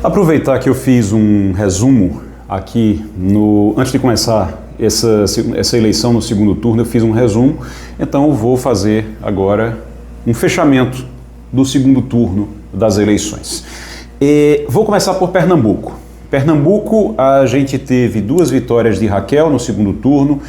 Aproveitar que eu fiz um resumo aqui, antes de começar essa eleição no segundo turno, eu fiz um resumo, então eu vou fazer agora um fechamento do segundo turno das eleições. Vou começar por Pernambuco. Pernambuco, a gente teve 2 vitórias de Raquel no segundo turno,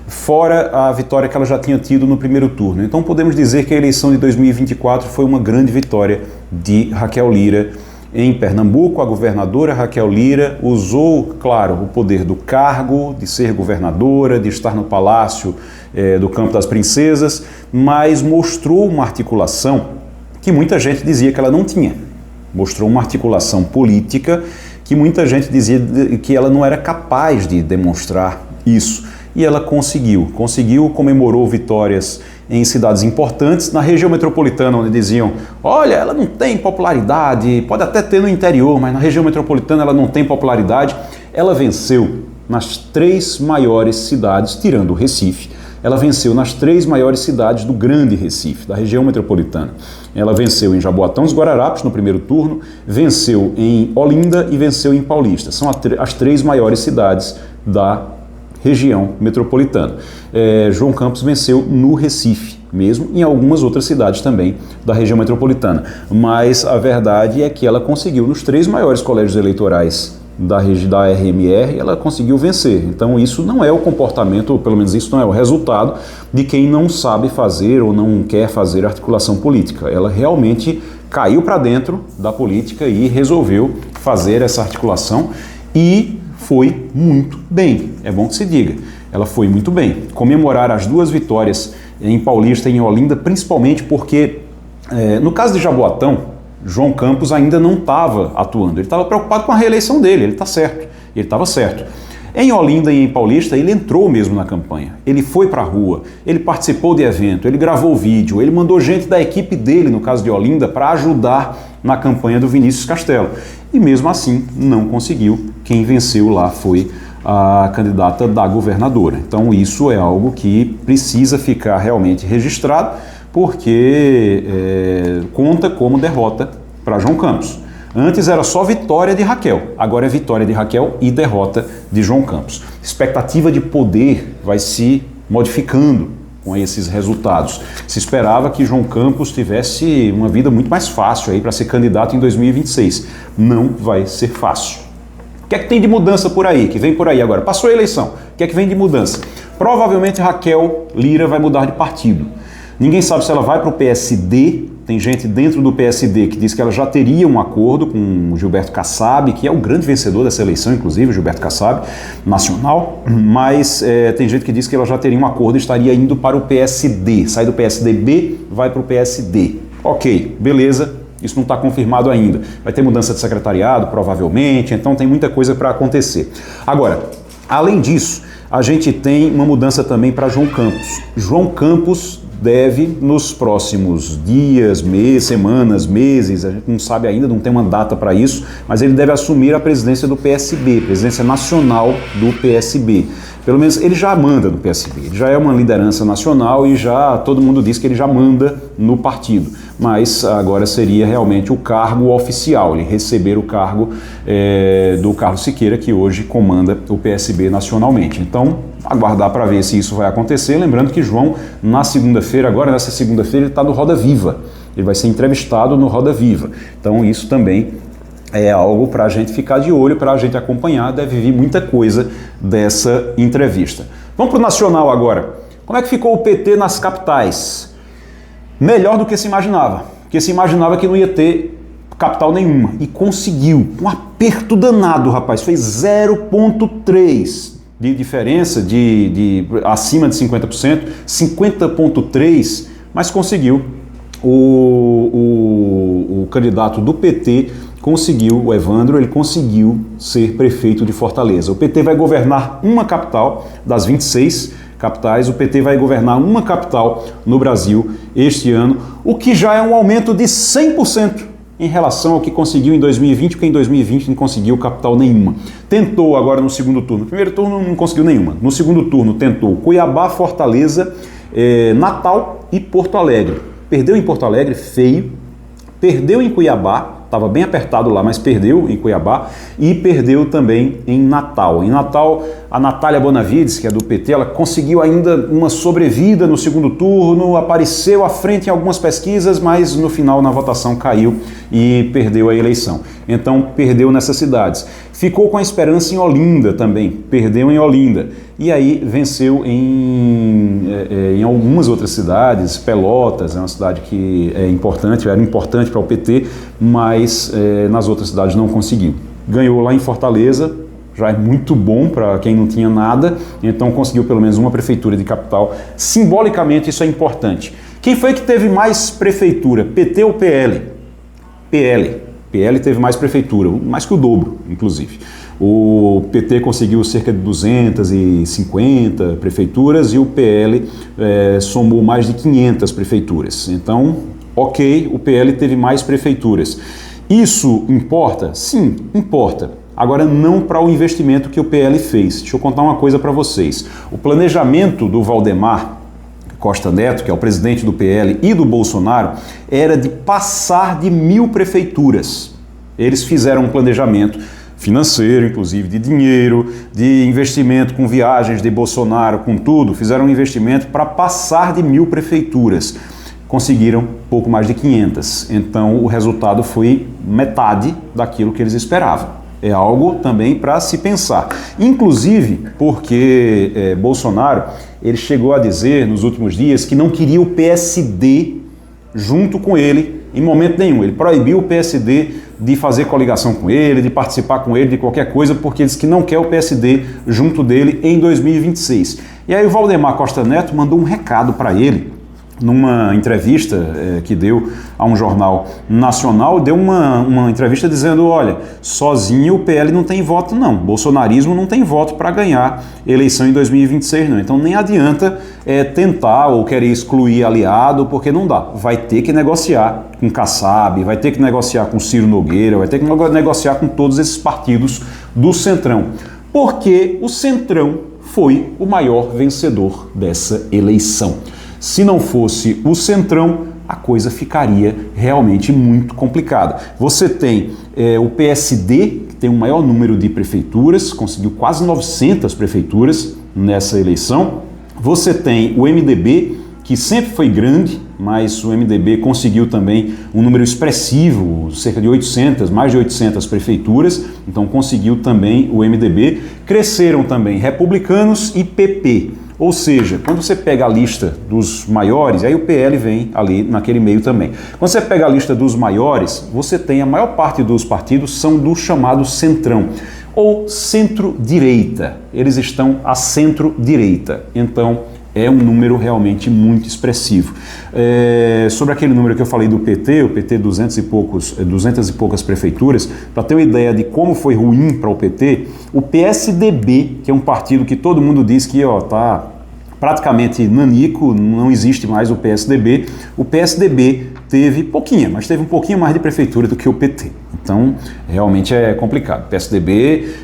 fora a vitória que ela já tinha tido no primeiro turno. Então podemos dizer que a eleição de 2024 foi uma grande vitória de Raquel Lira em Pernambuco. A governadora Raquel Lira usou, claro, o poder do cargo, de ser governadora, de estar no Palácio do Campo das Princesas, mas mostrou uma articulação que muita gente dizia que ela não tinha. Mostrou uma articulação política que muita gente dizia que ela não era capaz de demonstrar isso. E ela conseguiu, comemorou vitórias em cidades importantes. Na região metropolitana, onde diziam, olha, ela não tem popularidade, pode até ter no interior, mas na região metropolitana ela não tem popularidade. Ela venceu nas 3 maiores cidades, tirando o Recife. Ela venceu nas 3 maiores cidades do Grande Recife, da região metropolitana. Ela venceu em Jaboatão dos Guararapes no primeiro turno, venceu em Olinda e venceu em Paulista. São as 3 maiores cidades da região metropolitana. João Campos venceu no Recife mesmo, em algumas outras cidades também da região metropolitana. Mas a verdade é que ela conseguiu, nos 3 maiores colégios eleitorais da RMR, ela conseguiu vencer. Então isso não é o comportamento, ou pelo menos isso não é o resultado de quem não sabe fazer ou não quer fazer articulação política. Ela realmente caiu para dentro da política e resolveu fazer essa articulação e foi muito bem, é bom que se diga. Ela foi muito bem. Comemorar as 2 vitórias em Paulista e em Olinda, principalmente porque, no caso de Jaboatão, João Campos ainda não estava atuando. Ele estava preocupado com a reeleição dele, ele está certo, ele estava certo. Em Olinda e em Paulista, ele entrou mesmo na campanha. Ele foi para a rua, ele participou de evento, ele gravou vídeo, ele mandou gente da equipe dele, no caso de Olinda, para ajudar na campanha do Vinícius Castelo. E mesmo assim, não conseguiu. Quem venceu lá foi a candidata da governadora. Então isso é algo que precisa ficar realmente registrado, porque conta como derrota para João Campos. Antes era só vitória de Raquel, agora é vitória de Raquel e derrota de João Campos. Expectativa de poder vai se modificando com esses resultados. Se esperava que João Campos tivesse uma vida muito mais fácil aí para ser candidato em 2026. Não vai ser fácil. O que é que tem de mudança por aí, que vem por aí agora? Passou a eleição, o que é que vem de mudança? Provavelmente Raquel Lira vai mudar de partido. Ninguém sabe se ela vai para o PSD. Tem gente dentro do PSD que diz que ela já teria um acordo com o Gilberto Kassab, que é o grande vencedor dessa eleição, inclusive, Gilberto Kassab, nacional, mas tem gente que diz que ela já teria um acordo e estaria indo para o PSD. Sai do PSDB, vai para o PSD. Ok, beleza, isso não está confirmado ainda. Vai ter mudança de secretariado, provavelmente, então tem muita coisa para acontecer. Agora, além disso, a gente tem uma mudança também para João Campos. João Campos deve, nos próximos dias, semanas, meses, a gente não sabe ainda, não tem uma data para isso, mas ele deve assumir a presidência do PSB, presidência nacional do PSB. Pelo menos ele já manda no PSB, ele já é uma liderança nacional e já todo mundo diz que ele já manda no partido. Mas agora seria realmente o cargo oficial, ele receber o cargo do Carlos Siqueira, que hoje comanda o PSB nacionalmente. Então, aguardar para ver se isso vai acontecer. Lembrando que João, nessa segunda-feira, ele está no Roda Viva. Ele vai ser entrevistado no Roda Viva. Então, isso também é algo para a gente ficar de olho, para a gente acompanhar. Deve vir muita coisa dessa entrevista. Vamos para o nacional agora. Como é que ficou o PT nas capitais? Melhor do que se imaginava, porque se imaginava que não ia ter capital nenhuma, e conseguiu, um aperto danado, rapaz, fez 0,3 de diferença, acima de 50%, 50,3%, mas conseguiu. O candidato do PT conseguiu, o Evandro, ele conseguiu ser prefeito de Fortaleza. O PT vai governar uma capital das 26 capitais, o PT vai governar uma capital no Brasil este ano, o que já é um aumento de 100% em relação ao que conseguiu em 2020, porque em 2020 não conseguiu capital nenhuma. Tentou agora no segundo turno, no primeiro turno não conseguiu nenhuma, no segundo turno tentou Cuiabá, Fortaleza, Natal e Porto Alegre. Perdeu em Porto Alegre, feio, perdeu em Cuiabá, estava bem apertado lá, mas perdeu em Cuiabá e perdeu também em Natal. Em Natal, a Natália Bonavides, que é do PT, ela conseguiu ainda uma sobrevida no segundo turno, apareceu à frente em algumas pesquisas, mas no final na votação caiu e perdeu a eleição. Então perdeu nessas cidades. Ficou com a esperança em Olinda também, perdeu em Olinda. E aí venceu em algumas outras cidades. Pelotas é uma cidade que é importante, era importante para o PT, mas nas outras cidades não conseguiu. Ganhou lá em Fortaleza, já é muito bom para quem não tinha nada, então conseguiu pelo menos uma prefeitura de capital. Simbolicamente isso é importante. Quem foi que teve mais prefeitura, PT ou PL? PL. PL teve mais prefeitura, mais que o dobro, inclusive. O PT conseguiu cerca de 250 prefeituras e o PL somou mais de 500 prefeituras. Então, ok, o PL teve mais prefeituras. Isso importa? Sim, importa. Agora, não para o investimento que o PL fez. Deixa eu contar uma coisa para vocês. O planejamento do Valdemar Costa Neto, que é o presidente do PL, e do Bolsonaro, era de passar de 1000 prefeituras. Eles fizeram um planejamento financeiro, inclusive de dinheiro, de investimento com viagens de Bolsonaro, com tudo, fizeram um investimento para passar de 1000 prefeituras. Conseguiram pouco mais de 500. Então o resultado foi metade daquilo que eles esperavam. É algo também para se pensar. Inclusive porque Bolsonaro, ele chegou a dizer nos últimos dias que não queria o PSD junto com ele em momento nenhum. Ele proibiu o PSD de fazer coligação com ele, de participar com ele de qualquer coisa, porque ele disse que não quer o PSD junto dele em 2026. E aí o Valdemar Costa Neto mandou um recado para ele, numa entrevista que deu a um jornal nacional, deu uma entrevista dizendo, olha, sozinho o PL não tem voto não, bolsonarismo não tem voto para ganhar eleição em 2026 não, então nem adianta tentar ou querer excluir aliado, porque não dá, vai ter que negociar com Kassab, vai ter que negociar com Ciro Nogueira, vai ter que negociar com todos esses partidos do Centrão, porque o Centrão foi o maior vencedor dessa eleição. Se não fosse o Centrão, a coisa ficaria realmente muito complicada. Você tem o PSD, que tem o maior número de prefeituras, conseguiu quase 900 prefeituras nessa eleição. Você tem o MDB, que sempre foi grande, mas o MDB conseguiu também um número expressivo, cerca de 800, mais de 800 prefeituras, então conseguiu também o MDB. Cresceram também republicanos e PP. Ou seja, quando você pega a lista dos maiores, aí o PL vem ali naquele meio também. Quando você pega a lista dos maiores, você tem a maior parte dos partidos são do chamado centrão, ou centro-direita. Eles estão à centro-direita. Então, é um número realmente muito expressivo. Sobre aquele número que eu falei do PT, o PT 200 e poucas prefeituras, para ter uma ideia de como foi ruim para o PT, o PSDB, que é um partido que todo mundo diz que está praticamente nanico, não existe mais o PSDB teve pouquinho, mas teve um pouquinho mais de prefeitura do que o PT. Então, realmente é complicado. O PSDB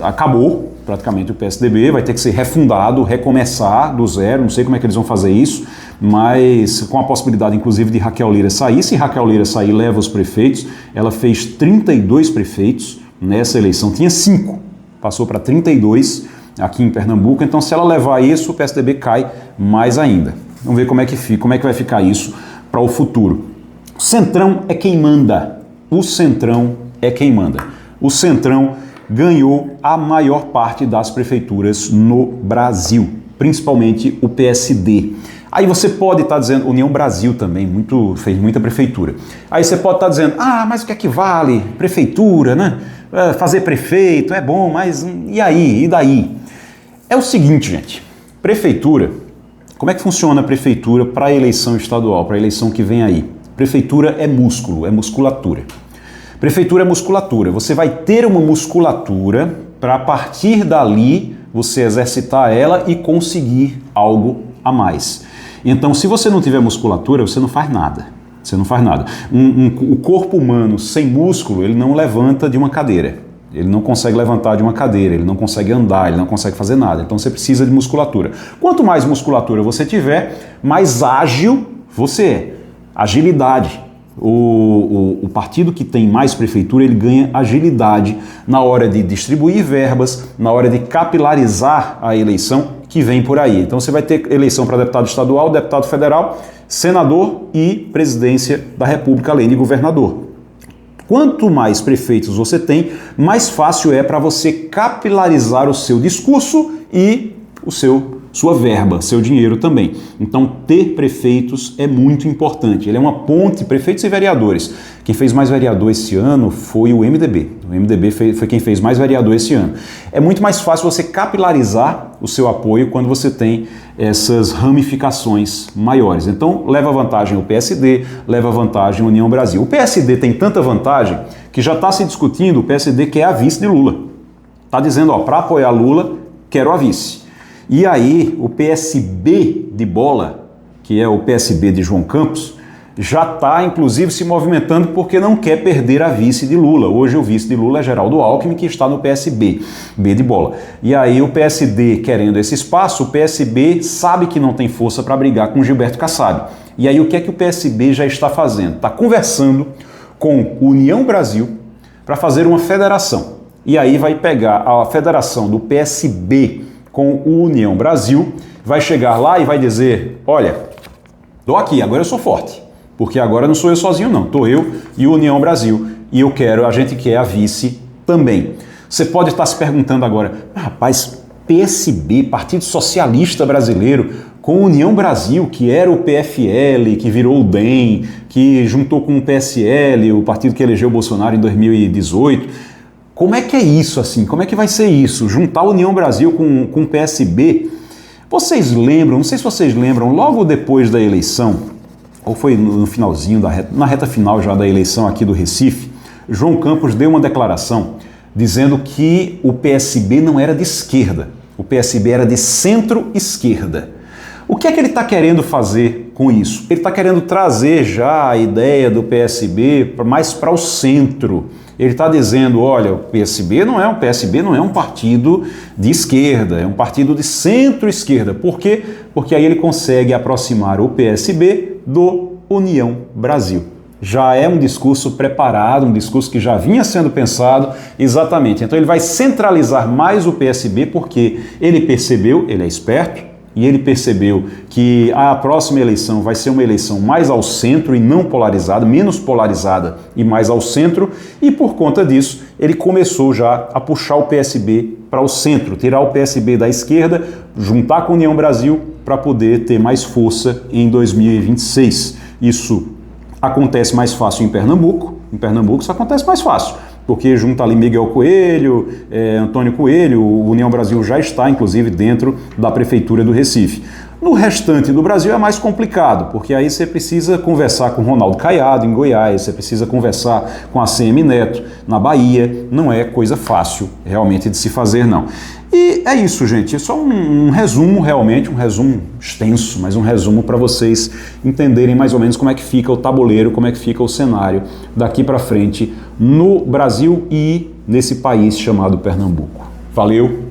acabou praticamente o PSDB, vai ter que ser refundado, recomeçar do zero, não sei como é que eles vão fazer isso, mas com a possibilidade inclusive de Raquel Lira sair. Se Raquel Lira sair, leva os prefeitos. Ela fez 32 prefeitos nessa eleição, tinha 5, passou para 32 aqui em Pernambuco, então se ela levar isso, o PSDB cai mais ainda. Vamos ver como é que vai ficar isso para o futuro. O Centrão é quem manda. O Centrão é quem manda. O Centrão ganhou a maior parte das prefeituras no Brasil, principalmente o PSD. Aí você pode estar dizendo, União Brasil também, fez muita prefeitura. Aí você pode estar dizendo, mas o que é que vale? Prefeitura, né? Fazer prefeito é bom, mas e aí? E daí? É o seguinte, gente, prefeitura, como é que funciona a prefeitura para a eleição estadual, para a eleição que vem aí? Prefeitura é músculo, é musculatura. Prefeitura é musculatura. Você vai ter uma musculatura para, a partir dali, você exercitar ela e conseguir algo a mais. Então, se você não tiver musculatura, você não faz nada. Você não faz nada. O corpo humano sem músculo, ele não levanta de uma cadeira. Ele não consegue levantar de uma cadeira, ele não consegue andar, ele não consegue fazer nada. Então, você precisa de musculatura. Quanto mais musculatura você tiver, mais ágil você é. Agilidade. o partido que tem mais prefeitura, ele ganha agilidade na hora de distribuir verbas, na hora de capilarizar a eleição que vem por aí. Então você vai ter eleição para deputado estadual, deputado federal, senador e presidência da República, além de governador. Quanto mais prefeitos você tem, mais fácil é para você capilarizar o seu discurso e sua verba, seu dinheiro também. Então, ter prefeitos é muito importante. Ele é uma ponte, prefeitos e vereadores. Quem fez mais vereador esse ano foi o MDB. O MDB foi quem fez mais vereador esse ano. É muito mais fácil você capilarizar o seu apoio quando você tem essas ramificações maiores. Então, leva vantagem o PSD, leva vantagem a União Brasil. O PSD tem tanta vantagem que já está se discutindo, o PSD quer a vice de Lula. Está dizendo, para apoiar Lula, quero a vice. E aí, o PSB de bola, que é o PSB de João Campos, já está, inclusive, se movimentando porque não quer perder a vice de Lula. Hoje o vice de Lula é Geraldo Alckmin, que está no PSB, B de bola. E aí o PSD querendo esse espaço, o PSB sabe que não tem força para brigar com Gilberto Kassab. E aí o que é que o PSB já está fazendo? Está conversando com União Brasil para fazer uma federação. E aí vai pegar a federação do PSB com o União Brasil, vai chegar lá e vai dizer, olha, tô aqui, agora eu sou forte, porque agora não sou eu sozinho não, tô eu e o União Brasil, e a gente quer a vice também. Você pode estar se perguntando agora, rapaz, PSB, Partido Socialista Brasileiro, com União Brasil, que era o PFL, que virou o DEM, que juntou com o PSL, o partido que elegeu o Bolsonaro em 2018, como é que é isso assim? Como é que vai ser isso? Juntar a União Brasil com o PSB? Vocês lembram, não sei se vocês lembram, logo depois da eleição, ou foi no finalzinho, na reta final já da eleição aqui do Recife, João Campos deu uma declaração dizendo que o PSB não era de esquerda, o PSB era de centro-esquerda. O que é que ele está querendo fazer com isso? Ele está querendo trazer já a ideia do PSB mais para o centro. Ele está dizendo, olha, o PSB não é um partido de esquerda, é um partido de centro-esquerda. Por quê? Porque aí ele consegue aproximar o PSB do União Brasil. Já é um discurso preparado, um discurso que já vinha sendo pensado exatamente. Então ele vai centralizar mais o PSB porque ele percebeu, ele é esperto, e ele percebeu que a próxima eleição vai ser uma eleição mais ao centro e não polarizada, menos polarizada e mais ao centro, e por conta disso ele começou já a puxar o PSB para o centro, tirar o PSB da esquerda, juntar com a União Brasil para poder ter mais força em 2026. Isso acontece mais fácil em Pernambuco isso acontece mais fácil, porque junta ali Miguel Coelho, Antônio Coelho, o União Brasil já está, inclusive, dentro da Prefeitura do Recife. No restante do Brasil é mais complicado, porque aí você precisa conversar com Ronaldo Caiado, em Goiás, você precisa conversar com a ACM Neto, na Bahia, não é coisa fácil, realmente, de se fazer, não. E é isso, gente, é só um resumo, realmente, um resumo extenso, mas um resumo para vocês entenderem mais ou menos como é que fica o tabuleiro, como é que fica o cenário daqui para frente no Brasil e nesse país chamado Pernambuco. Valeu!